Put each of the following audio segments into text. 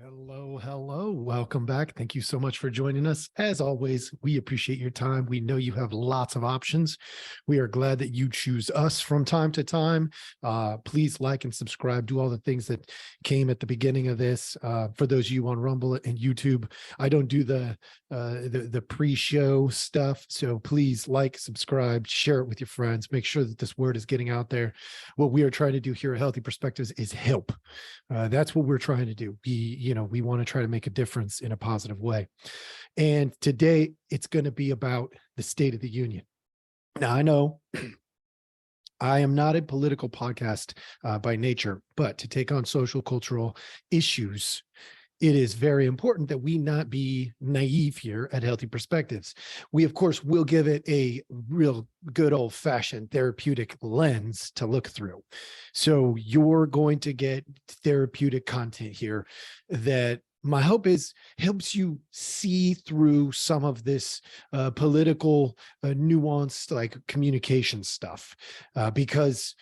Hello, hello. Welcome back. Thank you so much for joining us. As always, we appreciate your time. We know you have lots of options. We are glad that you choose us from time to time. Please like and subscribe. Do all the things that came at the beginning of this. For those of you on Rumble and YouTube, I don't do the pre-show stuff. So please like, subscribe, share it with your friends. Make sure that this word is getting out there. What we are trying to do here at Healthy Perspectives is help. That's what we're trying to do. We want to try to make a difference in a positive way. And today it's going to be about the State of the Union. Now, I know I am not a political podcast by nature, but to take on social cultural issues, it is very important that we not be naive here at Healthy Perspectives. We, of course, will give it a real good old-fashioned therapeutic lens to look through. So you're going to get therapeutic content here that my hope is helps you see through some of this political nuanced like communication stuff, because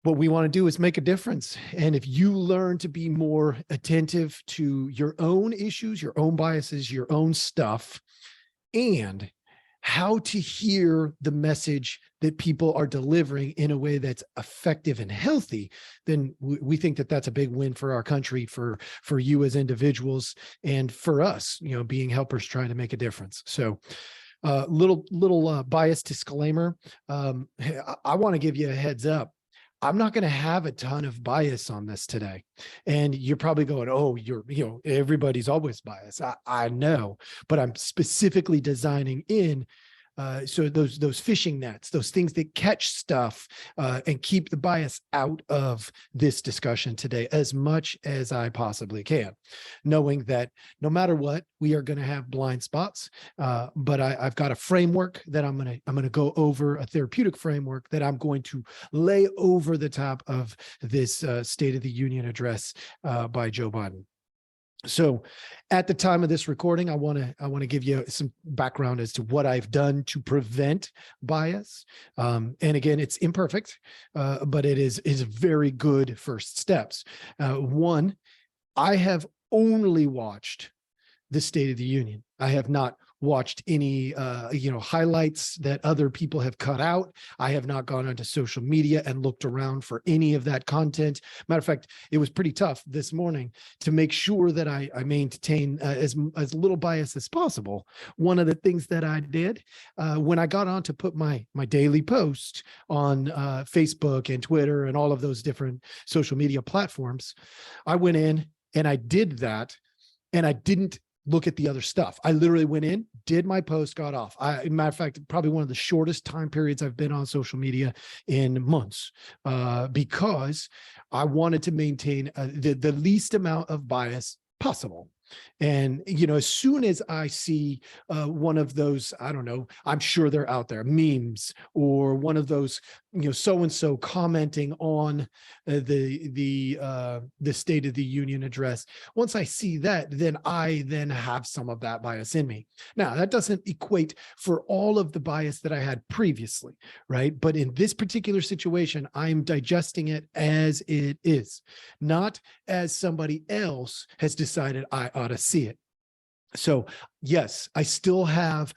what we want to do is make a difference. And if you learn to be more attentive to your own issues, your own biases, your own stuff, and how to hear the message that people are delivering in a way that's effective and healthy, then we think that that's a big win for our country, for you as individuals, and for us, being helpers trying to make a difference. So little bias disclaimer. I want to give you a heads up. I'm not going to have a ton of bias on this today. And you're probably going, oh, everybody's always biased. I know, but I'm specifically designing in so those fishing nets, those things that catch stuff and keep the bias out of this discussion today as much as I possibly can, knowing that no matter what, we are going to have blind spots. But I've got a framework that I'm going to go over, a therapeutic framework that I'm going to lay over the top of this State of the Union address by Joe Biden. So at the time of this recording, I want to give you some background as to what I've done to prevent bias. And again, it's imperfect, but it is very good first steps. One, I have only watched the State of the Union. I have not watched any highlights that other people have cut out. I have not gone onto social media and looked around for any of that content. Matter of fact, it was pretty tough this morning to make sure that I maintain as little bias as possible. One of the things that I did when I got on to put my daily post on Facebook and Twitter and all of those different social media platforms, I went in and I did that, and I didn't look at the other stuff. I literally went in, did my post, got off. Matter of fact, probably one of the shortest time periods I've been on social media in months, because I wanted to maintain the least amount of bias possible. And, as soon as I see one of those, I don't know, I'm sure they're out there, memes, or one of those, so-and-so commenting on the State of the Union address. Once I see that, then I have some of that bias in me. Now, that doesn't equate for all of the bias that I had previously, right? But in this particular situation, I'm digesting it as it is, not as somebody else has decided I ought to see it. So yes, I still have,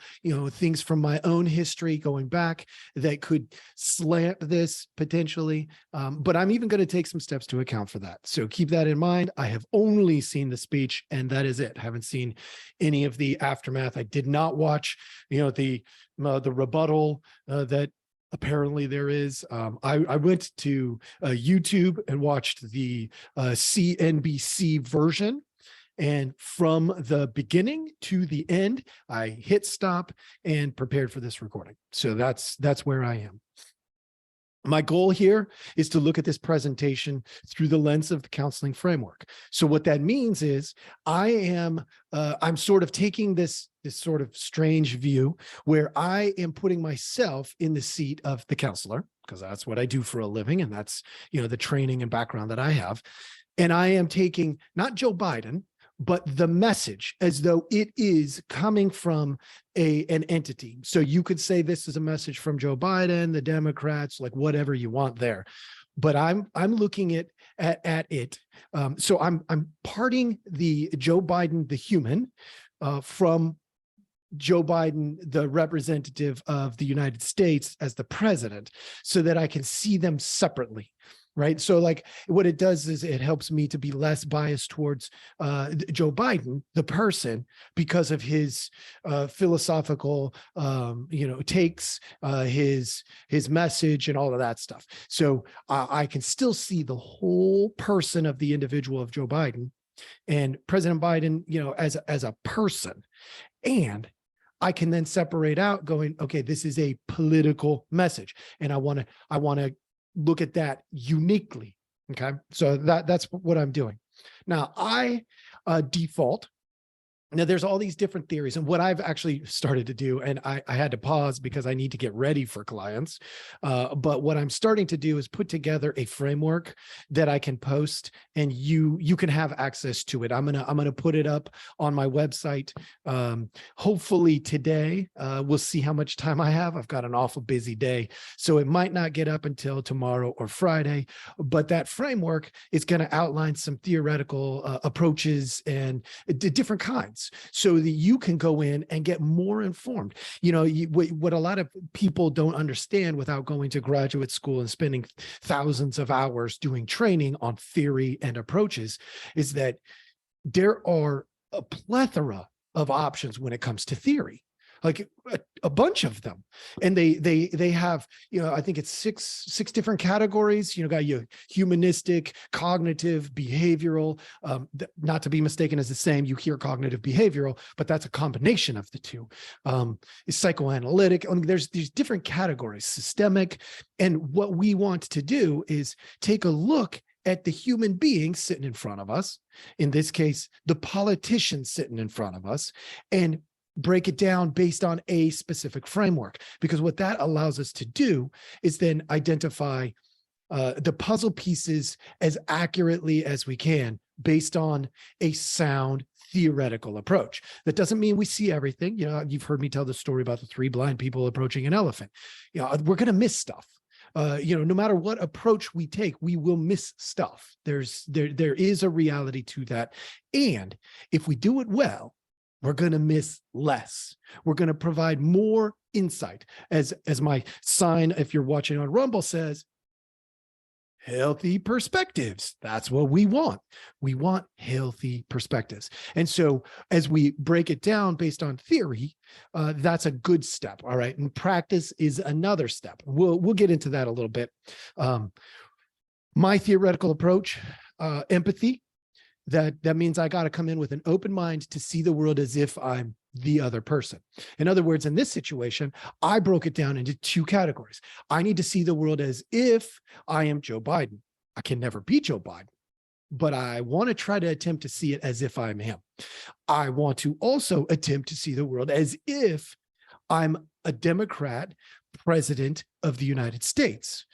things from my own history going back that could slant this potentially, but I'm even going to take some steps to account for that. So keep that in mind. I have only seen the speech, and that is it. I haven't seen any of the aftermath. I did not watch, the rebuttal that apparently there is. I went to YouTube and watched the CNBC version. And from the beginning to the end, I hit stop and prepared for this recording. So that's where I am. My goal here is to look at this presentation through the lens of the counseling framework. So what that means is I'm sort of taking this sort of strange view where I am putting myself in the seat of the counselor, because that's what I do for a living. And that's, the training and background that I have. And I am taking not Joe Biden, but the message as though it is coming from an entity. So you could say this is a message from Joe Biden, the Democrats, like whatever you want there. But I'm looking at at it. So I'm parting the Joe Biden, the human, from Joe Biden, the representative of the United States, as the president, so that I can see them separately. Right. So like what it does is it helps me to be less biased towards Joe Biden, the person, because of his philosophical, takes, his message and all of that stuff. So I can still see the whole person of the individual of Joe Biden and President Biden, as a person. And I can then separate out going, okay, this is a political message. And I want to look at that uniquely. Okay. So that's what I'm doing. Now I default. Now there's all these different theories, and what I've actually started to do, and I had to pause because I need to get ready for clients. But what I'm starting to do is put together a framework that I can post, and you can have access to it. I'm gonna put it up on my website. Hopefully today. We'll see how much time I have. I've got an awful busy day, so it might not get up until tomorrow or Friday. But that framework is going to outline some theoretical approaches and different kinds, so that you can go in and get more informed. What a lot of people don't understand without going to graduate school and spending thousands of hours doing training on theory and approaches is that there are a plethora of options when it comes to theory, like a bunch of them. And they have, I think it's six different categories. Got your humanistic, cognitive, behavioral, not to be mistaken as the same. You hear cognitive behavioral, but that's a combination of the two. Is psychoanalytic. There's these different categories, systemic. And what we want to do is take a look at the human being sitting in front of us, in this case, the politician sitting in front of us, and break it down based on a specific framework. Because what that allows us to do is then identify the puzzle pieces as accurately as we can based on a sound theoretical approach. That doesn't mean we see everything. You've heard me tell the story about the 3 blind people approaching an elephant. We're going to miss stuff. No matter what approach we take, we will miss stuff. There is a reality to that. And if we do it well, we're going to miss less. We're going to provide more insight. As my sign, if you're watching on Rumble, says, healthy perspectives. That's what we want. We want healthy perspectives. And so as we break it down based on theory, that's a good step. All right. And practice is another step. We'll get into that a little bit. My theoretical approach, empathy. That means I got to come in with an open mind to see the world as if I'm the other person. In other words, in this situation, I broke it down into 2 categories. I need to see the world as if I am Joe Biden. I can never be Joe Biden, but I want to try to attempt to see it as if I'm him. I want to also attempt to see the world as if I'm a Democrat president of the United States.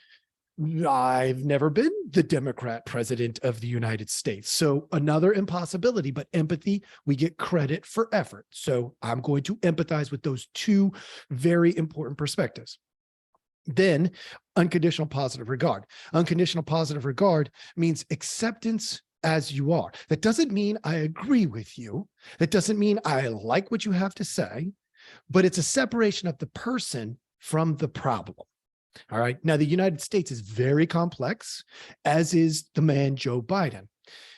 I've never been the Democrat president of the United States. So another impossibility, but empathy, we get credit for effort. So I'm going to empathize with those 2 very important perspectives. Then unconditional positive regard. Unconditional positive regard means acceptance as you are. That doesn't mean I agree with you. That doesn't mean I like what you have to say, but it's a separation of the person from the problem. All right. Now, the United States is very complex, as is the man, Joe Biden.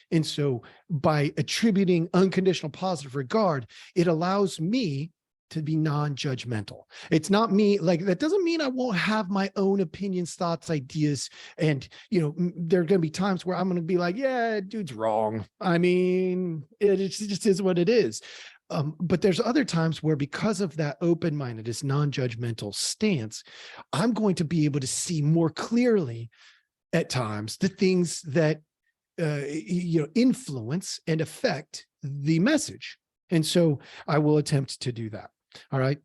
And so by attributing unconditional positive regard, it allows me to be non-judgmental. It's not me, like, that doesn't mean I won't have my own opinions, thoughts, ideas. And, there are going to be times where I'm going to be like, yeah, dude's wrong. I mean, it just is what it is. But there's other times where, because of that open-mindedness, non-judgmental stance, I'm going to be able to see more clearly at times the things that influence and affect the message. And so I will attempt to do that. All right.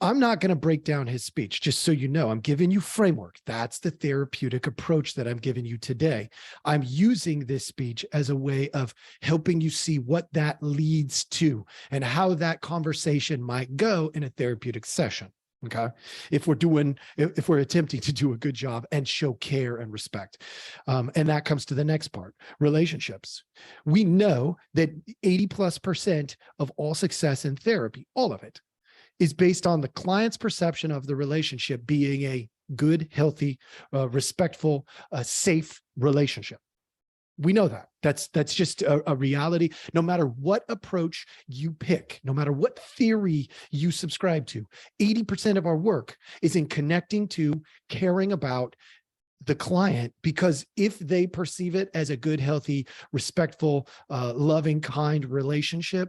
I'm not going to break down his speech, just so you know. I'm giving you framework. That's the therapeutic approach that I'm giving you today. I'm using this speech as a way of helping you see what that leads to and how that conversation might go in a therapeutic session. Okay. If we're attempting to do a good job and show care and respect. And that comes to the next part, relationships. We know that 80+% of all success in therapy, all of it, is based on the client's perception of the relationship being a good, healthy, respectful, safe relationship. We know that. That's just a reality. No matter what approach you pick, no matter what theory you subscribe to, 80% of our work is in connecting to, caring about the client, because if they perceive it as a good, healthy, respectful, loving, kind relationship,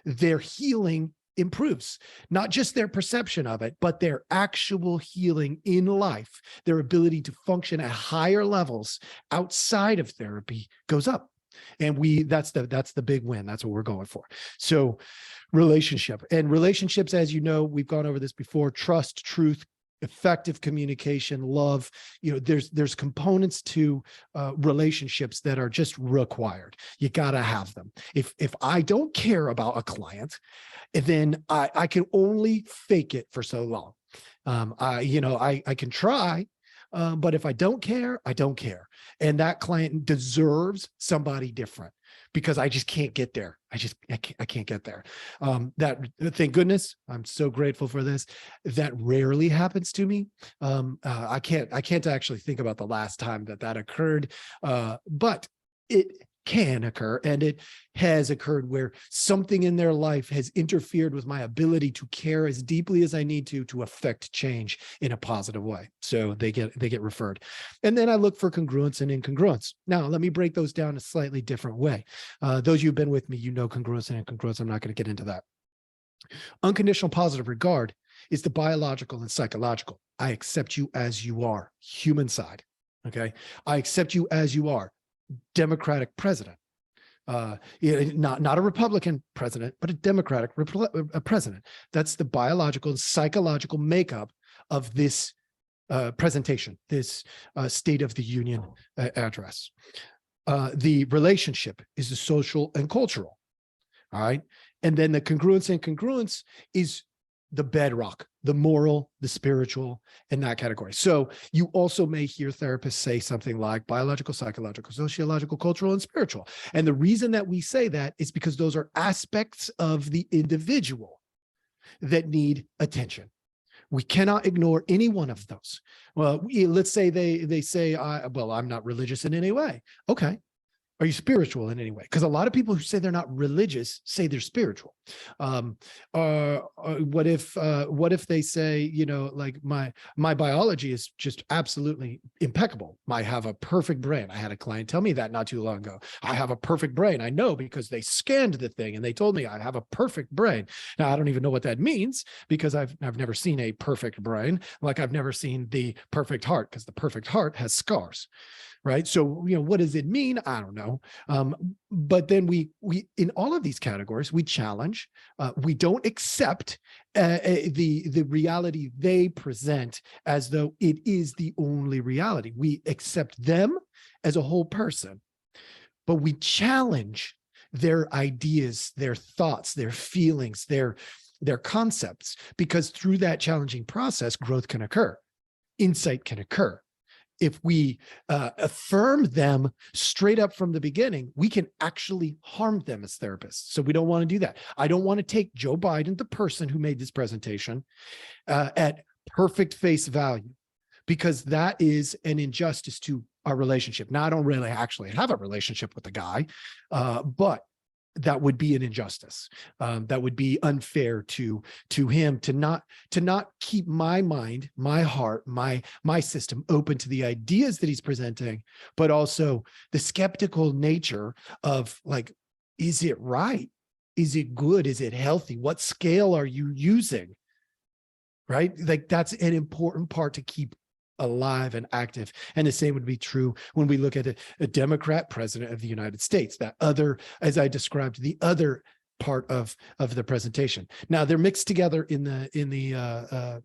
their healing improves, not just their perception of it, but their actual healing in life. Their ability to function at higher levels outside of therapy goes up. And that's the big win. That's what we're going for. So relationships, as you know, we've gone over this before: trust, truth, effective communication, love. There's components to relationships that are just required. You got to have them. If I don't care about a client, then I can only fake it for so long. I can try, but if I don't care, I don't care. And that client deserves somebody different, because I just can't get there. I can't get there. Thank goodness, I'm so grateful for this. That rarely happens to me. I can't actually think about the last time that occurred, but it can occur, and it has occurred, where something in their life has interfered with my ability to care as deeply as I need to affect change in a positive way. So they get referred. And then I look for congruence and incongruence. Now, let me break those down a slightly different way. Those who've been with me, congruence and incongruence. I'm not going to get into that. Unconditional positive regard is the biological and psychological. I accept you as you are, human side. Okay. I accept you as you are, Democratic president, not a Republican president, but a Democratic president. That's the biological and psychological makeup of this presentation, this State of the Union address. The relationship is the social and cultural. All right. And then the congruence and incongruence is the bedrock, the moral, the spiritual, in that category. So you also may hear therapists say something like biological, psychological, sociological, cultural, and spiritual. And the reason that we say that is because those are aspects of the individual that need attention. We cannot ignore any one of those. Well, let's say they say, I'm not religious in any way. Okay. Are you spiritual in any way? Because a lot of people who say they're not religious say they're spiritual. What if they say, like my biology is just absolutely impeccable. I have a perfect brain. I had a client tell me that not too long ago. I have a perfect brain. I know because they scanned the thing and they told me I have a perfect brain. Now, I don't even know what that means, because I've never seen a perfect brain, like I've never seen the perfect heart, because the perfect heart has scars. Right. So, what does it mean? I don't know. But then we in all of these categories, we challenge, we don't accept the reality they present as though it is the only reality. We accept them as a whole person, but we challenge their ideas, their thoughts, their feelings, their concepts, because through that challenging process, growth can occur, insight can occur. If we affirm them straight up from the beginning, we can actually harm them as therapists. So we don't want to do that. I don't want to take Joe Biden, the person who made this presentation, at perfect face value, because that is an injustice to our relationship. Now, I don't really actually have a relationship with the guy, but that would be an injustice. That would be unfair to him to not keep my mind, my heart, my system open to the ideas that he's presenting, but also the skeptical nature of, like, is it right? Is it good? Is it healthy? What scale are you using? Right? Like, that's an important part to keep alive and active. And the same would be true when we look at a Democrat president of the United States, that other, as I described, the other part of the presentation. Now, they're mixed together in the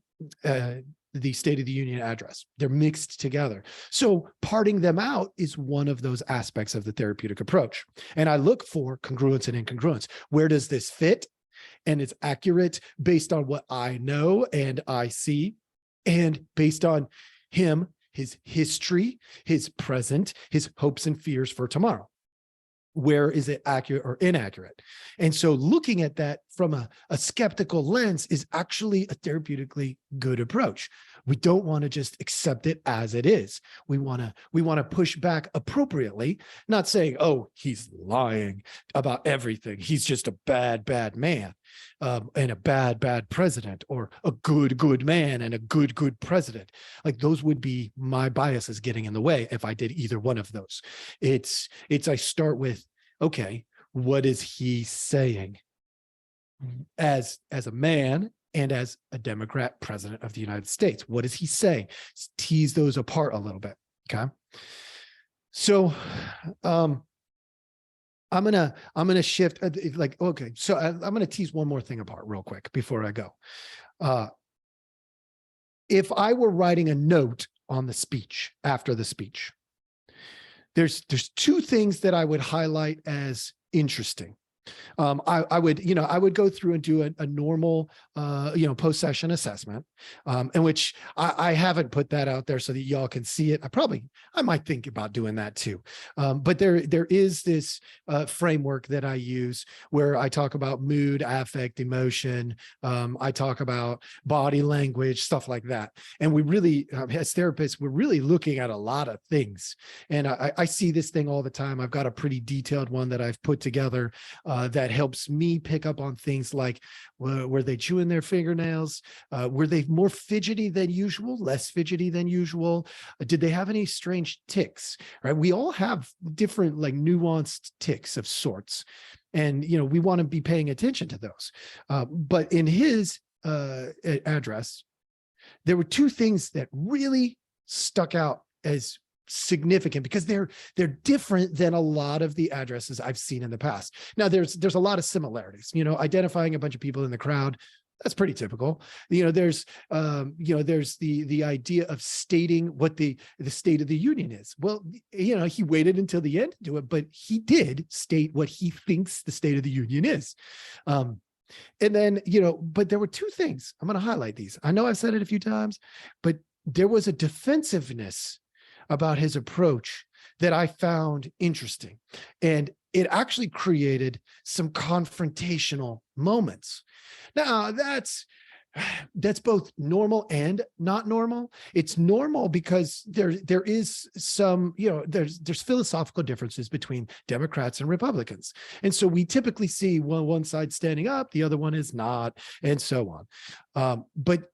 State of the Union address. They're mixed together. So parting them out is one of those aspects of the therapeutic approach. And I look for congruence and incongruence. Where does this fit? and it's accurate based on what I know and I see, and based on him, his history, his present, his hopes and fears for tomorrow. Where is it accurate or inaccurate? And so looking at that from a skeptical lens is actually a therapeutically good approach. We don't want to just accept it as it is. We want to push back appropriately, not saying, oh, he's lying about everything. He's just a bad, bad man, and a bad, bad president, or a good, good man and a good, good president. Like, those would be my biases getting in the way if I did either one of those. I start with, okay, what is he saying as a man and as a Democrat president of the United States? What does he say? Tease those apart a little bit. Okay. So, I'm gonna shift, okay. So I'm gonna tease one more thing apart real quick before I go. If I were writing a note on the speech after the speech, there's two things that I would highlight as interesting. I would go through and do a normal, post-session assessment, in which I haven't put that out there so that y'all can see it. I might think about doing that too. But there is this framework that I use where I talk about mood, affect, emotion. I talk about body language, stuff like that. And we really, as therapists, we're really looking at a lot of things. And I see this thing all the time. I've got a pretty detailed one that I've put together that helps me pick up on things like, were they chewing their fingernails? Were they more fidgety than usual, less fidgety than usual? Did they have any strange tics? Right? We all have different, like, nuanced tics of sorts. And, we want to be paying attention to those. But in his address, there were two things that really stuck out as significant, because they're different than a lot of the addresses I've seen in the past. Now, there's a lot of similarities, identifying a bunch of people in the crowd. That's pretty typical. There's the idea of stating what the State of the Union is. Well, he waited until the end to do it, but he did state what he thinks the State of the Union is. And then, but there were two things. I'm going to highlight these. I know I've said it a few times, but there was a defensiveness about his approach that I found interesting. And it actually created some confrontational moments. Now, that's both normal and not normal. It's normal because there is some, there's philosophical differences between Democrats and Republicans. And so we typically see one side standing up, the other one is not, and so on. But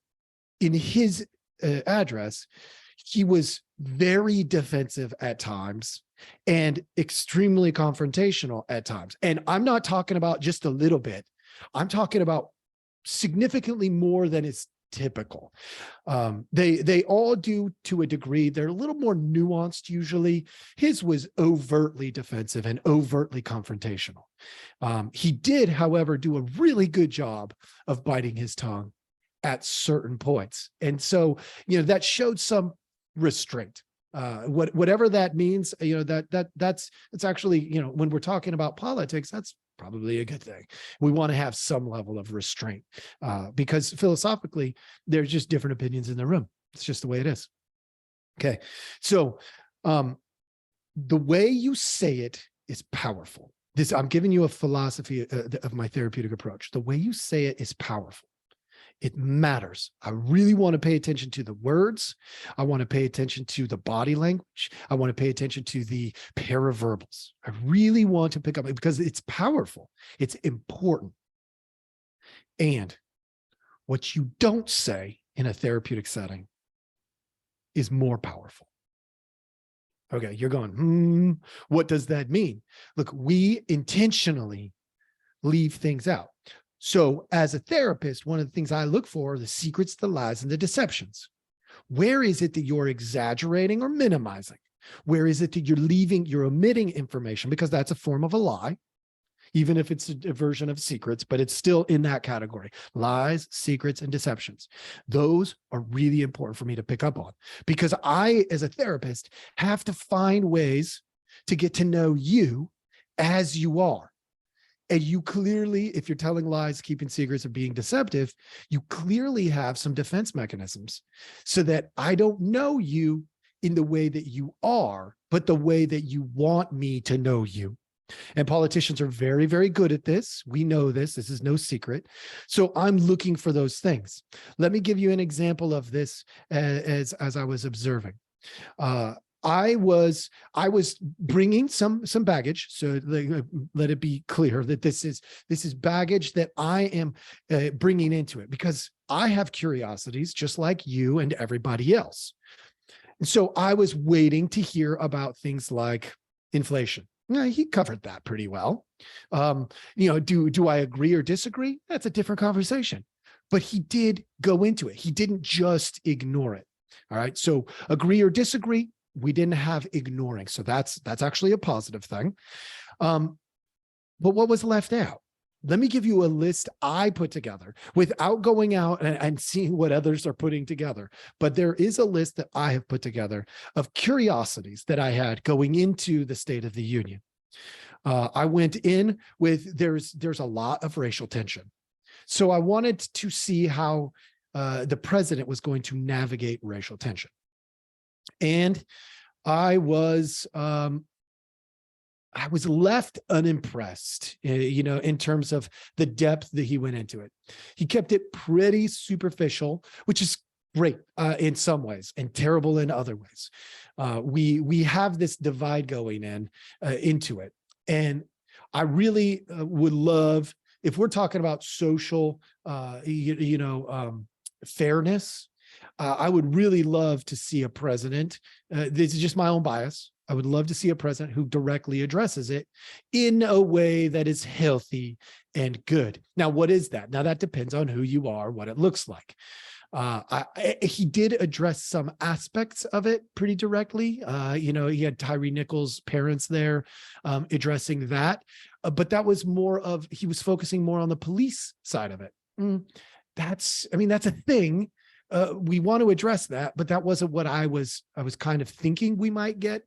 in his address, he was very defensive at times and extremely confrontational at times. And I'm not talking about just a little bit. I'm talking about significantly more than is typical. They all do to a degree. They're a little more nuanced usually. His was overtly defensive and overtly confrontational. He did, however, do a really good job of biting his tongue at certain points. And so, that showed some restraint. Whatever that means, that's actually, when we're talking about politics, that's probably a good thing. We want to have some level of restraint, because philosophically, there's just different opinions in the room. It's just the way it is. Okay. So, the way you say it is powerful. I'm giving you a philosophy of my therapeutic approach. The way you say it is powerful. It matters. I really want to pay attention to the words. I want to pay attention to the body language. I want to pay attention to the paraverbals. I really want to pick up, because it's powerful. It's important. And what you don't say in a therapeutic setting is more powerful. Okay, you're going, what does that mean? Look, we intentionally leave things out. So as a therapist, one of the things I look for are the secrets, the lies, and the deceptions. Where is it that you're exaggerating or minimizing? Where is it that you're omitting information? Because that's a form of a lie, even if it's a version of secrets, but it's still in that category. Lies, secrets, and deceptions. Those are really important for me to pick up on, because I, as a therapist, have to find ways to get to know you as you are. And you clearly, if you're telling lies, keeping secrets, or being deceptive, you clearly have some defense mechanisms so that I don't know you in the way that you are, but the way that you want me to know you. And politicians are very, very good at this. We know this. This is no secret. So I'm looking for those things. Let me give you an example of this as I was observing. I was bringing some baggage. So let it be clear that this is baggage that I am bringing into it, because I have curiosities just like you and everybody else. And so I was waiting to hear about things like inflation. He covered that pretty well. Do I agree or disagree? That's a different conversation. But he did go into it. He didn't just ignore it. All right. So agree or disagree, we didn't have ignoring. So that's actually a positive thing. But what was left out? Let me give you a list I put together without going out and seeing what others are putting together. But there is a list that I have put together of curiosities that I had going into the State of the Union. I went in with, there's a lot of racial tension. So I wanted to see how the president was going to navigate racial tension. And I was left unimpressed, in terms of the depth that he went into it. He kept it pretty superficial, which is great in some ways and terrible in other ways. We have this divide going into it. And I really would love, if we're talking about social, fairness, I would really love to see a president. This is just my own bias. I would love to see a president who directly addresses it in a way that is healthy and good. Now, what is that? Now, that depends on who you are, what it looks like. He did address some aspects of it pretty directly. He had Tyree Nichols' parents there addressing that. But that was he was focusing more on the police side of it. That's a thing. We want to address that, but that wasn't what I was kind of thinking we might get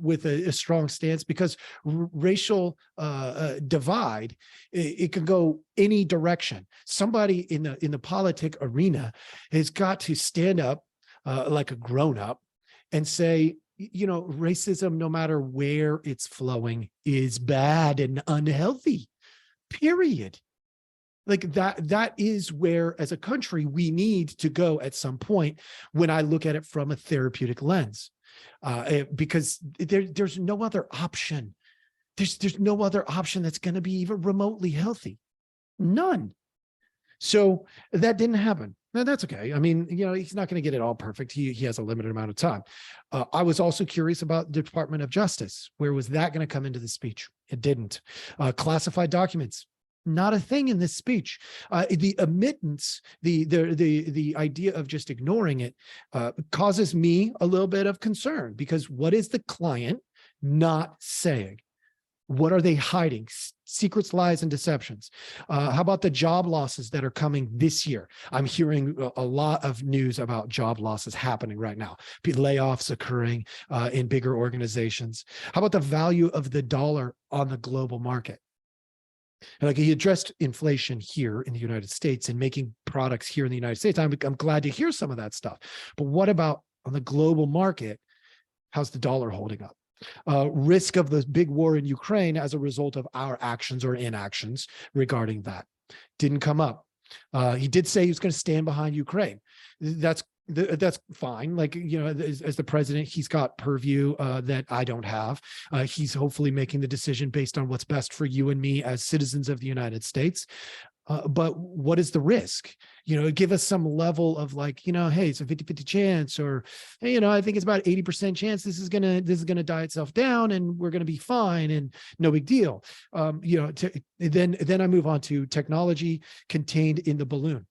with a strong stance, because racial divide, it can go any direction. Somebody in the politic arena has got to stand up like a grown-up and say, racism, no matter where it's flowing, is bad and unhealthy, period. Like that is where, as a country, we need to go at some point when I look at it from a therapeutic lens, because there's no other option. There's no other option that's going to be even remotely healthy. None. So that didn't happen. Now, that's okay. He's not going to get it all perfect. He has a limited amount of time. I was also curious about the Department of Justice. Where was that going to come into the speech? It didn't. Classified documents. Not a thing in this speech. The omittance, the idea of just ignoring it causes me a little bit of concern, because what is the client not saying? What are they hiding? Secrets, lies, and deceptions. How about the job losses that are coming this year? I'm hearing a lot of news about job losses happening right now. Layoffs occurring in bigger organizations. How about the value of the dollar on the global market? Like, he addressed inflation here in the United States and making products here in the United States. I'm glad to hear some of that stuff. But what about on the global market? How's the dollar holding up? Risk of the big war in Ukraine as a result of our actions or inactions regarding that didn't come up. He did say he was going to stand behind Ukraine. That's fine. Like, as the president, he's got purview that I don't have. He's hopefully making the decision based on what's best for you and me as citizens of the United States. But what is the risk? Give us some level of like, hey, it's a 50-50 chance, or, hey, I think it's about 80% chance this is gonna die itself down and we're gonna be fine and no big deal. Then I move on to technology contained in the balloon.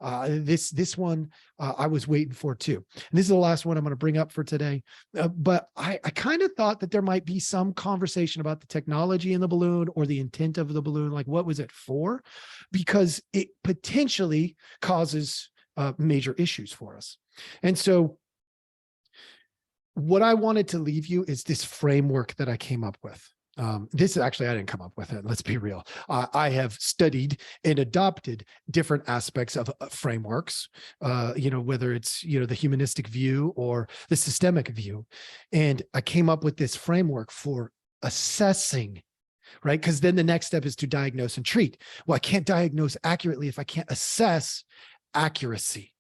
This one I was waiting for too. And this is the last one I'm going to bring up for today. But I kind of thought that there might be some conversation about the technology in the balloon or the intent of the balloon. Like, what was it for? Because it potentially causes major issues for us. And so what I wanted to leave you is this framework that I came up with. This actually, I didn't come up with it. Let's be real. I have studied and adopted different aspects of frameworks, whether it's, the humanistic view or the systemic view. And I came up with this framework for assessing, right? Because then the next step is to diagnose and treat. Well, I can't diagnose accurately if I can't assess accuracy.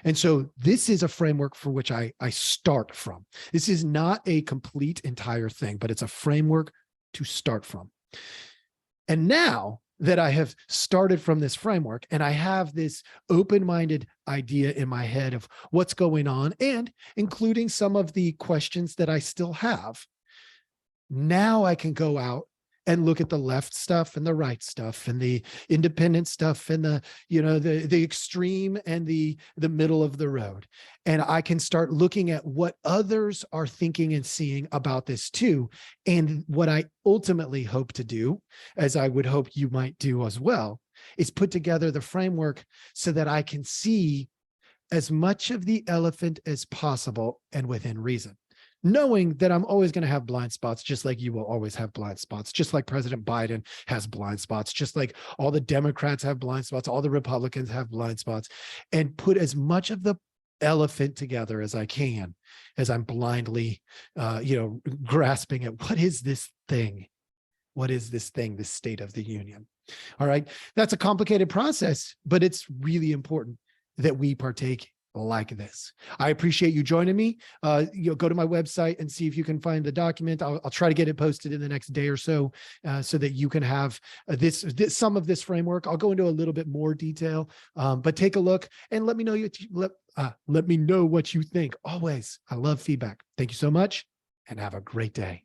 And so this is a framework for which I start from. This is not a complete entire thing, but it's a framework to start from. And now that I have started from this framework and I have this open-minded idea in my head of what's going on, and including some of the questions that I still have, now I can go out and look at the left stuff and the right stuff and the independent stuff and the extreme and the middle of the road. And I can start looking at what others are thinking and seeing about this too. And what I ultimately hope to do, as I would hope you might do as well, is put together the framework so that I can see as much of the elephant as possible and within reason, knowing that I'm always going to have blind spots, just like you will always have blind spots, just like President Biden has blind spots, just like all the Democrats have blind spots, all the Republicans have blind spots, and put as much of the elephant together as I can, as I'm blindly, grasping at what is this thing? What is this thing, this State of the Union? All right. That's a complicated process, but it's really important that we partake like this. I appreciate you joining me. Go to my website and see if you can find the document. I'll try to get it posted in the next day or so, so that you can have this some of this framework. I'll go into a little bit more detail, but take a look and let me know let me know what you think. Always, I love feedback. Thank you so much, and have a great day.